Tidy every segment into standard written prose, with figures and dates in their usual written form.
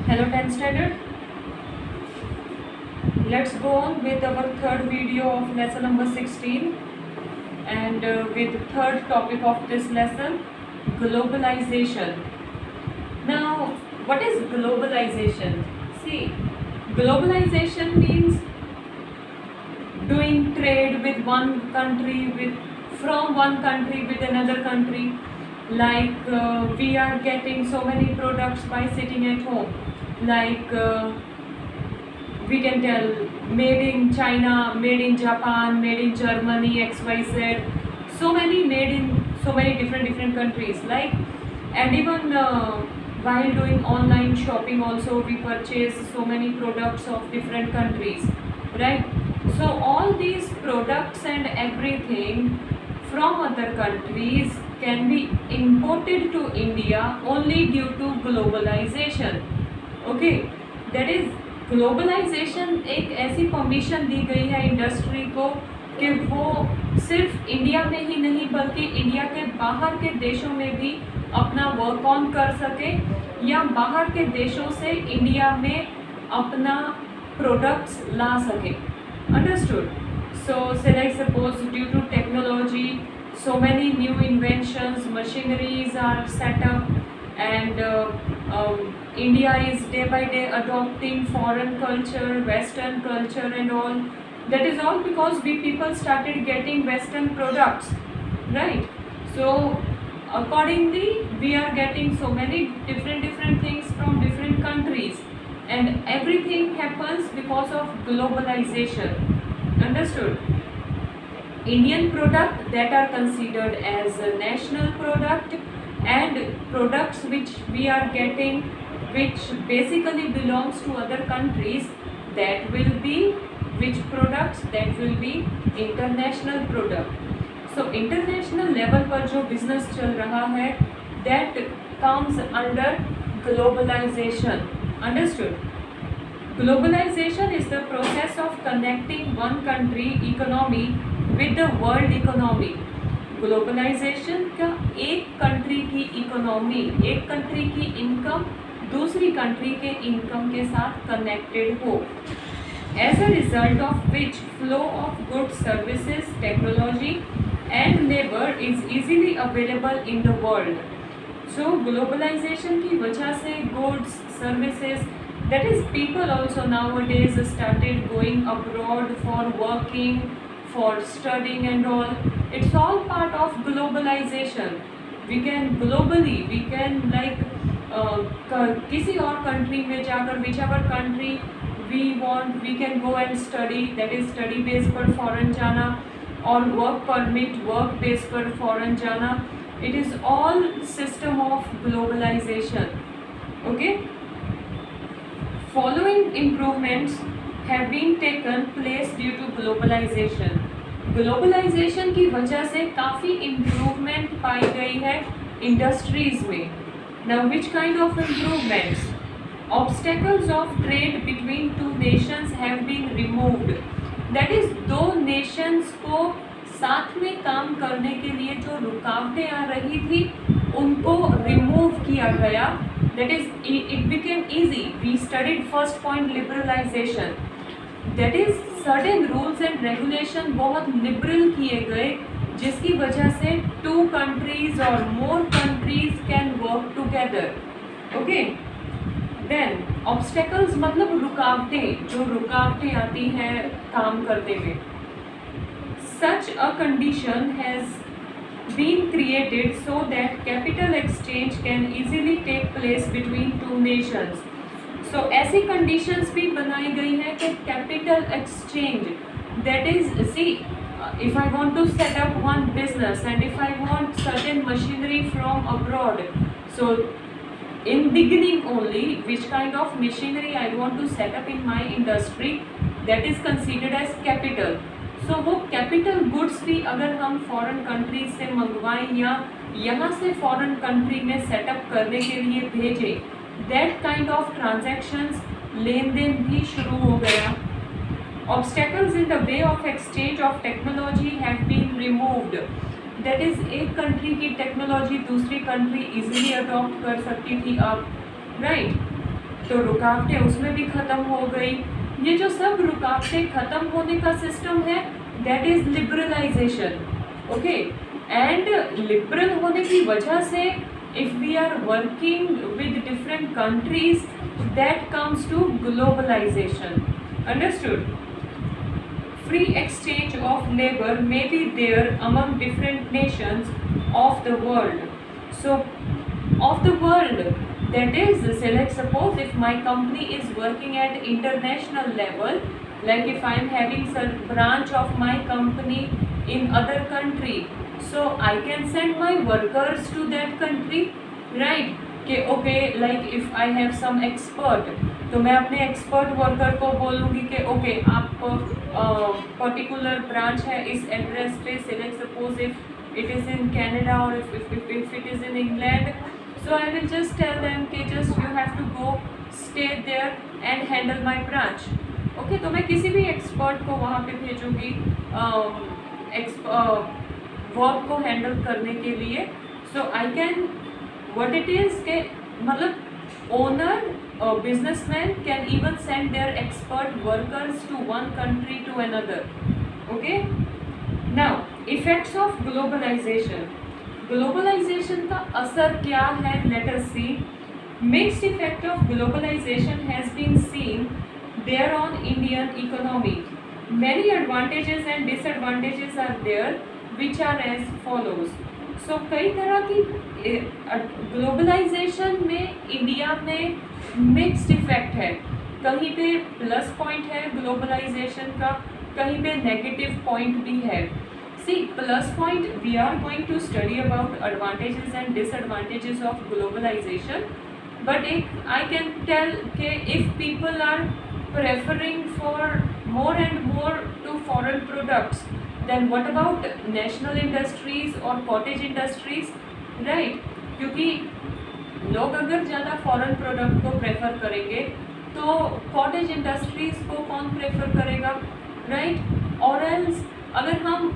Hello 10th standard. Let's go on with our third video of lesson number 16 and with the third topic of this lesson, globalization. Now, what is globalization? See, globalization means doing trade with one country from one country with another country, like we are getting so many products by sitting at home, like we can tell made in China, made in Japan, made in Germany, XYZ, so many made in so many different countries, like, and even while doing online shopping also we purchase so many products of different countries, right? So all these products and everything from other countries can be imported to India only due to globalization. Okay, that is globalization एक ऐसी permission दी गई है industry को कि वो सिर्फ India में ही नहीं बल्कि इंडिया के बाहर के देशों में भी अपना वर्क ऑन कर सके या बाहर के देशों से इंडिया में अपना प्रोडक्ट्स ला सके. Understood? So say like suppose due to technology so many new inventions, machineries are set up, and India is day by day adopting foreign culture, Western culture and all. That is all because we people started getting Western products, right? So accordingly we are getting so many different things from different countries, and everything happens because of globalization. Understood? Indian product that are considered as a national product, and products which we are getting which basically belongs to other countries, that will be which products, that will be international product. So international level पर जो business चल रहा है that comes under globalization. Understood? Globalization is the process of connecting one country economy with the world economy. Globalization का एक country की economy, एक country की इनकम दूसरी कंट्री के इनकम के साथ कनेक्टेड हो, as a result of which flow of goods, services, technology and labour is easily available in the world. So globalization की वजह से goods, services, that is people also nowadays started going abroad for working, for studying and all. It's all part of globalization. We can globally, we can like किसी और country में जाकर whichever country we want, we can go and study. That is study base पर foreign जाना, और work permit, work base पर foreign जाना. It is all system of globalization. Okay. Following improvements have been taken place due to globalization. Globalization की वजह से काफ़ी improvement पाई गई है इंडस्ट्रीज में. Now which kind of improvements? Obstacles of trade between two nations have been removed. That is, दो nations को साथ में काम करने के लिए जो रुकावटें आ रही थी उनको रिमूव किया गया. That is, it became easy. We studied first point, liberalization. That is, certain rules and regulation बहुत liberal किए गए जिसकी वजह से two countries or more countries can work together. Okay. Then obstacles मतलब रुकावटें, जो रुकावटें आती हैं काम करने में. Such a condition has been created so that capital exchange can easily take place between two nations. So ऐसी conditions भी बनाई गई है कि capital exchange, that is, see, if I want to set up one business and if I want certain machinery from abroad, so in beginning only which kind of machinery I want to set up in my industry, that is considered as capital. सो वो capital goods भी अगर हम foreign countries से मंगवाएं या यहाँ से foreign country में setup करने के लिए भेजें, दैट काइंड ऑफ ट्रांजैक्शंस, लेन देन भी शुरू हो गया. Obstacles in the way of exchange of technology have been removed. That is, एक कंट्री की टेक्नोलॉजी दूसरी कंट्री इजीली अडॉप्ट कर सकती थी अब, राइट? तो रुकावटें उसमें भी ख़त्म हो गई। ये जो सब रुकावटें ख़त्म होने का सिस्टम है, that is liberalization. Okay, and liberal होने की वजह से if we are working with different countries, that comes to globalization. Understood? Free exchange of labor may be there among different nations of the world. So, of the world, that is, say, like suppose if my company is working at international level, like if I am having some branch of my company in other country, so I can send my workers to that country, right? कि okay, like if I have some expert, तो मैं अपने expert worker को बोलूँगी कि okay आप particular branch है इस एड्रेस पे, select suppose if it is in Canada और if it is in England, so I will just tell them कि just you have to go stay there and handle my branch. Okay, तो मैं किसी भी expert को वहाँ पे भेजूँगी work को हैंडल करने के लिए। So I can what it is के मतलब owner businessman can even send their expert workers to one country to another. Okay, now effects of globalization. Globalization का असर क्या है? Let us see. Mixed effect of globalization has been seen there on Indian economy. Many advantages and disadvantages are there, which are as follows. सो कई तरह की globalisation में India में mixed effect है। कहीं पे प्लस पॉइंट है ग्लोबलाइजेशन का, कहीं पे नेगेटिव पॉइंट भी है। See plus point, we are going to study about advantages and disadvantages of globalization, but एक आई कैन टेल के if people are preferring for more and more to foreign products, then what about national industries और cottage industries, right? क्योंकि लोग अगर ज़्यादा foreign product को prefer करेंगे तो कॉटेज इंडस्ट्रीज़ को कौन प्रेफर करेगा, राइट? और एल्स अगर हम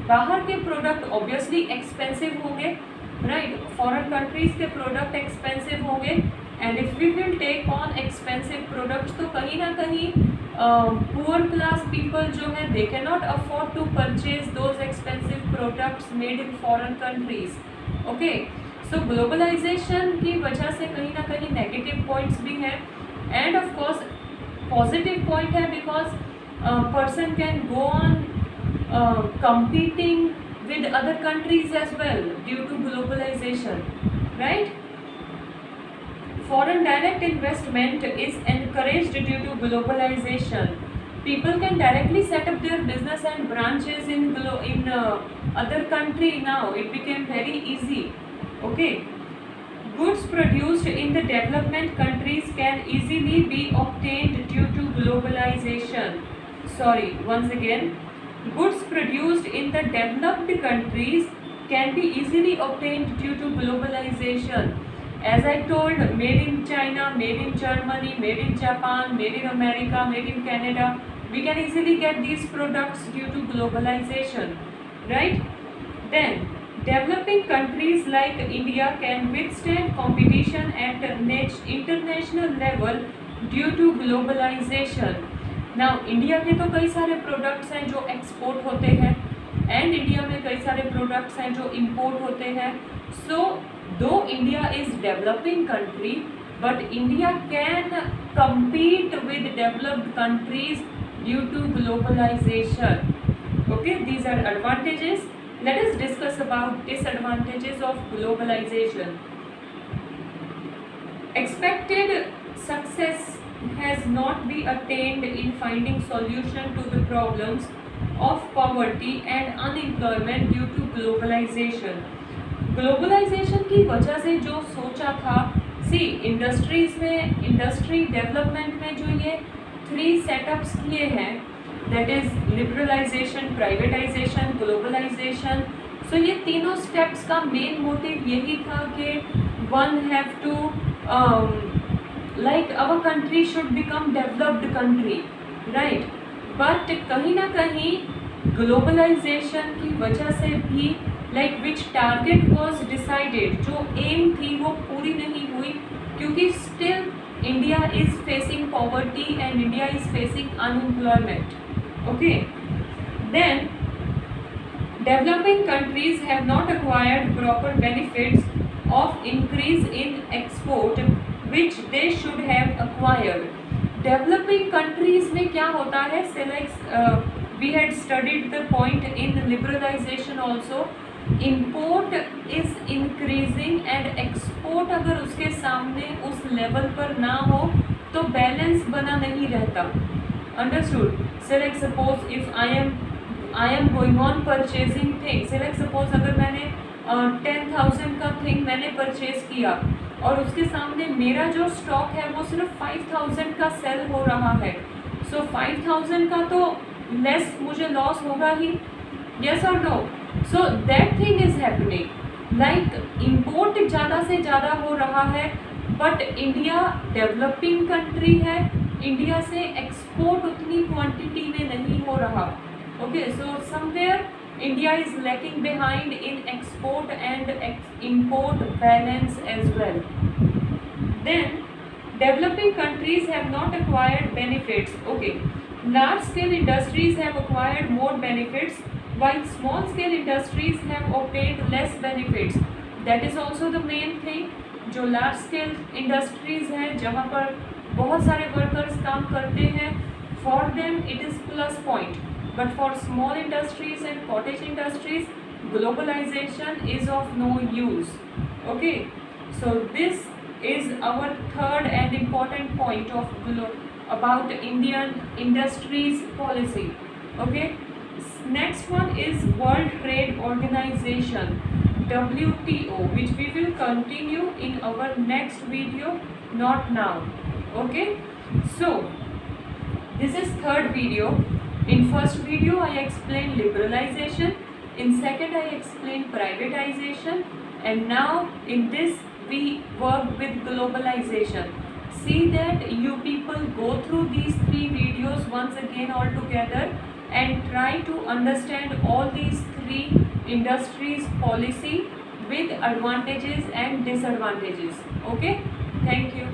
बाहर के प्रोडक्ट ऑब्वियसली एक्सपेंसिव होंगे, राइट? फॉरेन कंट्रीज़ के प्रोडक्ट एक्सपेंसिव होंगे, and if we will take on expensive products तो कहीं ना कहीं पुअर क्लास पीपल जो है they can not afford to purchase those expensive products made in foreign countries. Okay, so globalization की वजह से कहीं ना कहीं नेगेटिव पॉइंट्स भी हैं, and of course positive point है because person can go on competing with other countries as well due to globalization, right? Foreign direct investment is encouraged due to globalization. People can directly set up their business and branches in other country now. It became very easy. Okay. Goods produced in the development countries can easily be obtained due to globalization. Sorry, once again. Goods produced in the developed countries can be easily obtained due to globalization. As I told, made in China, made in Germany, made in Japan, made in America, made in Canada, we can easily get these products due to globalization, right? Then, developing countries like India can withstand competition at international level due to globalization. Now India के तो कई सारे products हैं जो export होते हैं, and India में कई सारे प्रोडक्ट्स हैं जो इंपोर्ट होते हैं। सो दो India is developing country, but India can compete with developed countries due to globalization. Okay, these are advantages. Let us discuss about disadvantages of globalization. Expected success has not been attained in finding solution to the problems of poverty and unemployment due to globalization. Globalization की वजह से जो सोचा था, industries में, industry development में जो ये 3 सेटअप्स किए हैं, that is liberalisation, privatisation, globalisation. So ये तीनों स्टेप्स का मेन मोटिव यही था कि one have to like our country should become developed country, right? But कहीं ना कहीं globalization की वजह से भी like which target was decided, जो aim थी वो पूरी नहीं हुई, क्योंकि still India is facing poverty and India is facing unemployment. Okay, then developing countries have not acquired proper benefits of increase in export which they should have acquired. Developing countries में क्या होता है, we had studied the point in liberalization also. Import is increasing and export अगर उसके सामने उस level पर ना हो तो बैलेंस बना नहीं रहता. Understood? Select suppose if I am going on purchasing things. Select suppose अगर मैंने 10,000 का थिंग मैंने परचेज किया और उसके सामने मेरा जो स्टॉक है वो सिर्फ 5,000 का सेल हो रहा है. सो 5,000 का तो लेस मुझे लॉस होगा ही. यस और no? So that thing is happening. Like import ज़्यादा से ज़्यादा हो रहा है बट इंडिया डेवलपिंग कंट्री है, इंडिया से एक्सपोर्ट उतनी क्वांटिटी में नहीं हो रहा. Okay, so somewhere India is lacking behind in export and import balance as well. Then developing countries have not acquired benefits. Okay, large scale industries have acquired more benefits while small scale industries have obtained less benefits. That is also the main thing. जो large scale industries हैं जहाँ पर बहुत सारे workers काम करते हैं, for them it is plus point. But for small industries and cottage industries, globalization is of no use. Okay, so this is our third and important point of about Indian industries policy. Okay, next one is World Trade Organization, WTO, which we will continue in our next video, not now. Okay, so this is third video. In first video I explained liberalization, in second I explained privatization, and now in this we work with globalization. See that you people go through these 3 videos once again all together and try to understand all these 3 industries policy with advantages and disadvantages. Okay, thank you.